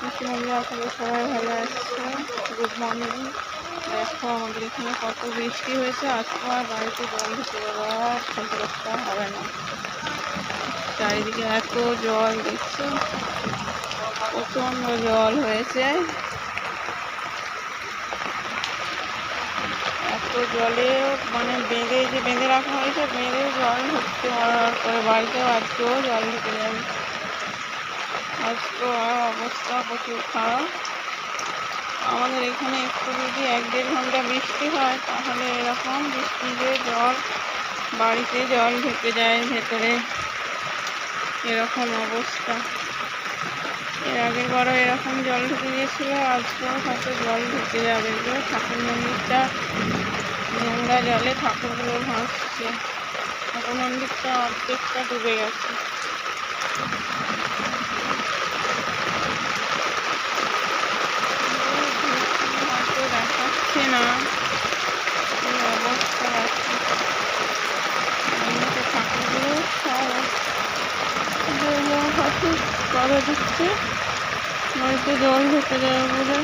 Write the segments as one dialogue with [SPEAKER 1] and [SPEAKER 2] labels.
[SPEAKER 1] বন্ধুরা, আসলে সবাই ভালো আছে। Good morning. দেখো আমাদের এখানে কত বৃষ্টি হয়েছে। আজকে আর বাড়িতে জল ঢুকে যাবে, আর সতর্কতা হবে না। চারিদিকে এত জল দেখছো, প্রচন্ড জল হয়েছে। এত জলে মানে বেঁধে রাখা হয়েছে, বেঁধে জল ঢুকতে করে বাড়িতেও আজকেও জল ঢুকে যাবে। আজকেও আর অবস্থা প্রচুর খারাপ। আমাদের এখানে একটু যদি 1-1.5 ঘন্টা বৃষ্টি হয়, তাহলে এরকম বৃষ্টিতে জল বাড়িতে জল ঢুকে যায় ভেতরে, এরকম অবস্থা। এর আগের বারও এরকম জল ঢুকে গিয়েছিল, আজকেও হয়তো জল ঢুকে যাবে। ঠাকুর মন্দিরটা নোংরা জলে ঠাকুরগুলো ভাসছে। ঠাকুর মন্দিরটা অর্ধেকটা ডুবে গেছে। হয়তো দেখাচ্ছে না এই অবস্থা আছে। ঠাকুরগুলো সব হয়তো বাধা দিচ্ছে বাড়িতে জল ঢুকে যাবে বলে।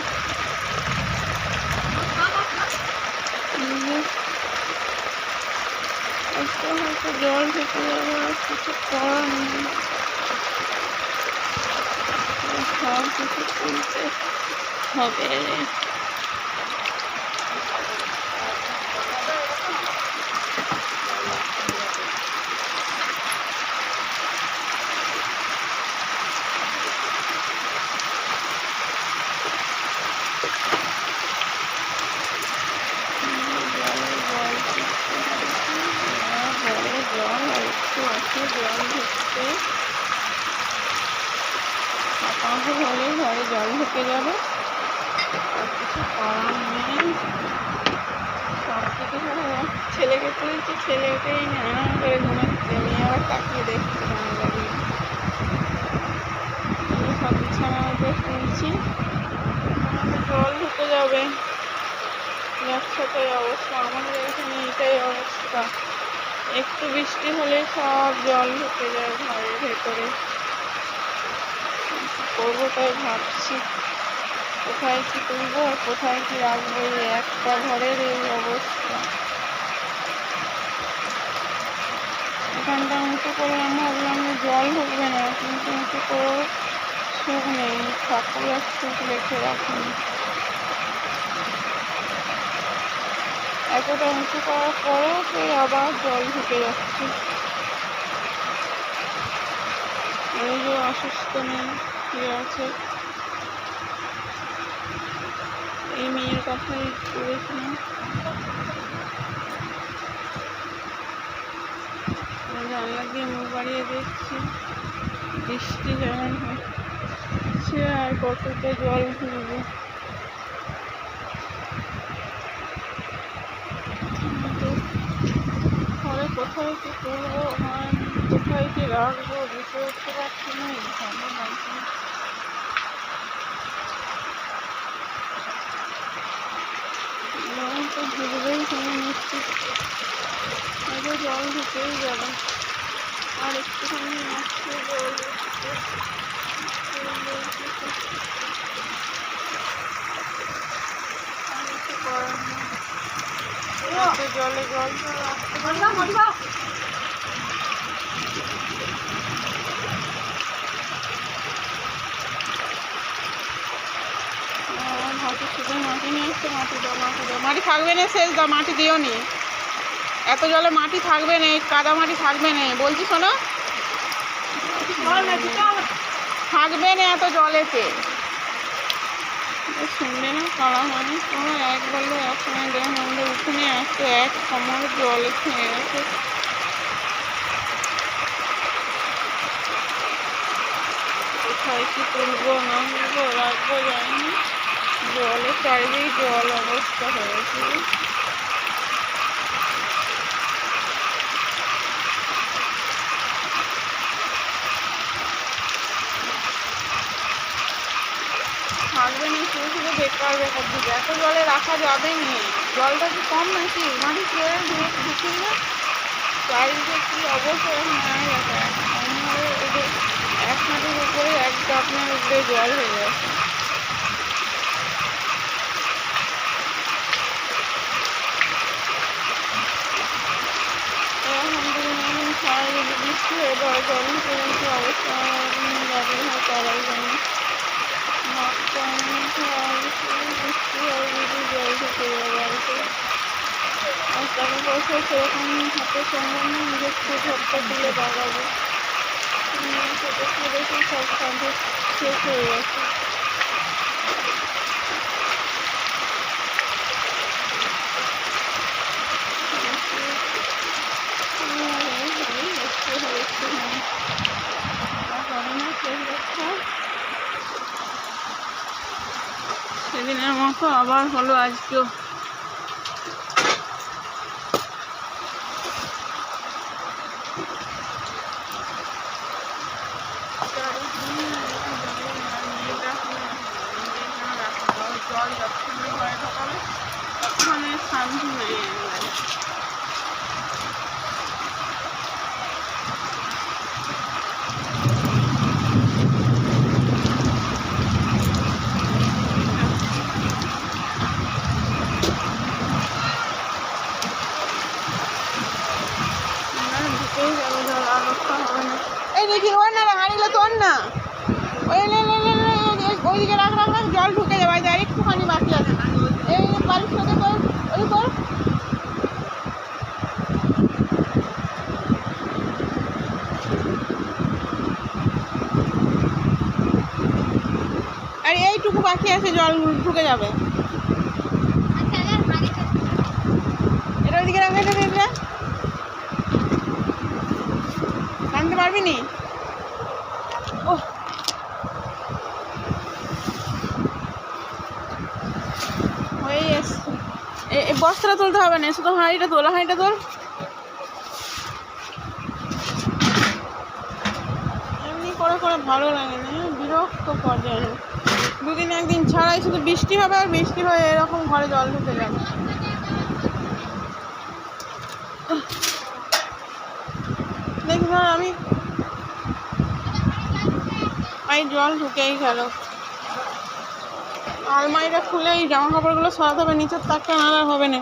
[SPEAKER 1] আজকে হয়তো জল ঢুকে যাবে, আর কিছু করার নেই। সব কিছু তুলতে হবে। জল একটু আছে, জল ঢুকতে আপাতত হলে ঘরে জল ঢুকে যাবে, আর কিছু করার নেই। সব থেকে ছেলেকে তুলছি, ছেলেকেই আরাম করে ঘুমাচ্ছে। আমি আবার তাকিয়ে দেখছি ভালো লাগে। সব বিছানার উপরে তুলছি, জল ঢুকে যাবে। একসাথে অবস্থা আমাদের এখানে এটাই অবস্থা। একটু বৃষ্টি হলে সব জল ঢুকে যায় ঘরের ভেতরে। করবো তাই ভাবছি, কোথায় কি তুলবো আর কোথায় কি রাখবো। এই একটা ঘরের এই অবস্থা। এখানটা উঁচু করে আমি ভাবলাম যে জল ঢুকবে না, কিন্তু উঁচু করেও সুখ নেই। ঠাকুর আর সুখ রেখে রাখিনি। এতটা উঁচু করার পরেও তো আবার জল ঢুকে যাচ্ছে। এই যে অসুস্থ নেই, ঠিক আছে। এই মেয়ের কথাই করেছিলাম। জানলা দিয়ে মুখ বাড়িয়ে দেখছি বৃষ্টি যেমন হচ্ছে, আর কতটা জল ঢুকবে। ঘরে কোথায় কি তুলবো, কোথায় কি রাখবো বুঝে উঠতে পারছি না। ভালো লাগছে জল তো ঢুকবেই, কোনো নিশ্চিত। হয়তো জল ঢুকেই যাবে, আর একটুখানি আসছে জল। আর কিছু করার নেই, জলে জল রাখতে পারলাম। হাতে শুধু মাটি নিয়ে এসছে, মাটি দাও, মাটি দাও। মাটি থাকবে না, শেষ দাও, মাটি দিও নি। এত জলে মাটি থাকবে না, কাদা মাটি থাকবে না বলছি, শোনো। থাকবে না এত জলেতে, শুনবে না। করা হয়নি তোমার, এক বললো এক সময় দেখুন আমাদের উঠোনে আসতো, এক কোমর জলে খেয়ে গেছে। কোথায় কি তুলবো না তুলবো রাখবো যায়নি। জলের চারিদিকে জল অবস্থা হয়েছে। থাকবে না, শুধু শুধু বেকার বেকার দিকে এত জলে রাখা যাবে না। জলটা কি কম নাকি, মাটি খেয়ে ধুয়ে ঢুকিয়ে চারিদিকে কি অবস্থা এখন হয়ে গেছে। এক হাঁটুর উপরে এক আপনার উপরে জল হয়ে গেছে। ঘরে জল ঢুকে গেছে, অবস্থা যাদের হয় তারাই জানে। বৃষ্টি হয় যদি জল ঢুকে যায় বাড়িতে। আর টাকা পয়সা সেরকম হাতে সম্ভব না যে একটু ঝটকা তুলে বাগাবো। সেটা দেখি সব সাথে শেষ হয়ে গেছে। সেদিনের মতো আবার হলো আজকেও। জল যতক্ষণ ঘরে ঢোকাবে ততক্ষণ শান্তি নেই। ঢুকেই যাবে জল, আর রক্ষা হবে না। এই দেখি ওর না হাঁড়িগুলো তোর না, ওই ওইদিকে রাখ রাখ রাখ, জল ঢুকে যাবে। আর একটুখানি বাকি আছে, এই বাড়ির সাথে কর, ওই কর। আর এইটুকু বাকি আছে, জল ঢুকে যাবে। এটা ওইদিকে রাখা যাবে, এটা টানতে পারবি নি? ও হয়ে এসছে। এই বস্তাটা তুলতে হবে না, শুধু হাঁড়িটা তোল, হাঁড়িটা তোল। এমনি করে করে ভালো লাগে না, বিরক্ত পর্যায়ে। দুদিন একদিন ছাড়াই শুধু বৃষ্টি হবে, আর বৃষ্টি হয়ে এরকম ঘরে জল ঢুকে যাবে। দেখি ধর আমি জল ঢুকেই গেল। আলমারিটা খুলে এই জামা কাপড়গুলো সরাতে হবে, নিচের তাকটা নাড়া হবে না।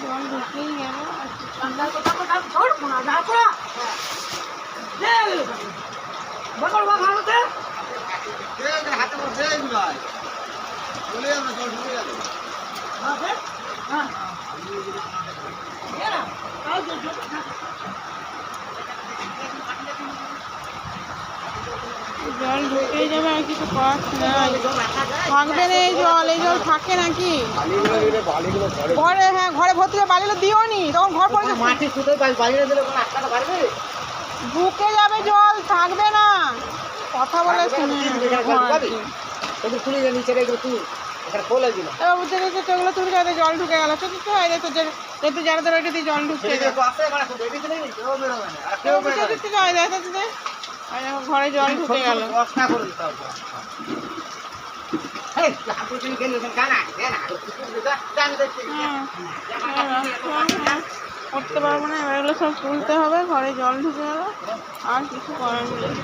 [SPEAKER 1] জল ঢুকেই গেল। জল ঢুকেই যাবে, আর কিছু করার নাই। থাকবে না এই জল, এই জল থাকে নাকি ঘরে? হ্যাঁ ঘরে ভর্তি করে বালিগুলো দিও নি, তখন ঘর পড়ে ঢুকে যাবে, জল থাকবে না। কথা বলে শুনে সেগুলো তুলে যাবে, জল ঢুকে গেল। তো হয়ে যেত যেহেতু যারা ধর ওইটা দিয়ে জল ঢুকছে ঘরে জল ঢুকে গেল। করতে পারবো না, এবার এগুলো সব তুলতে হবে। ঘরে জল ঢুকে গেল, আর কিছু করার নেই।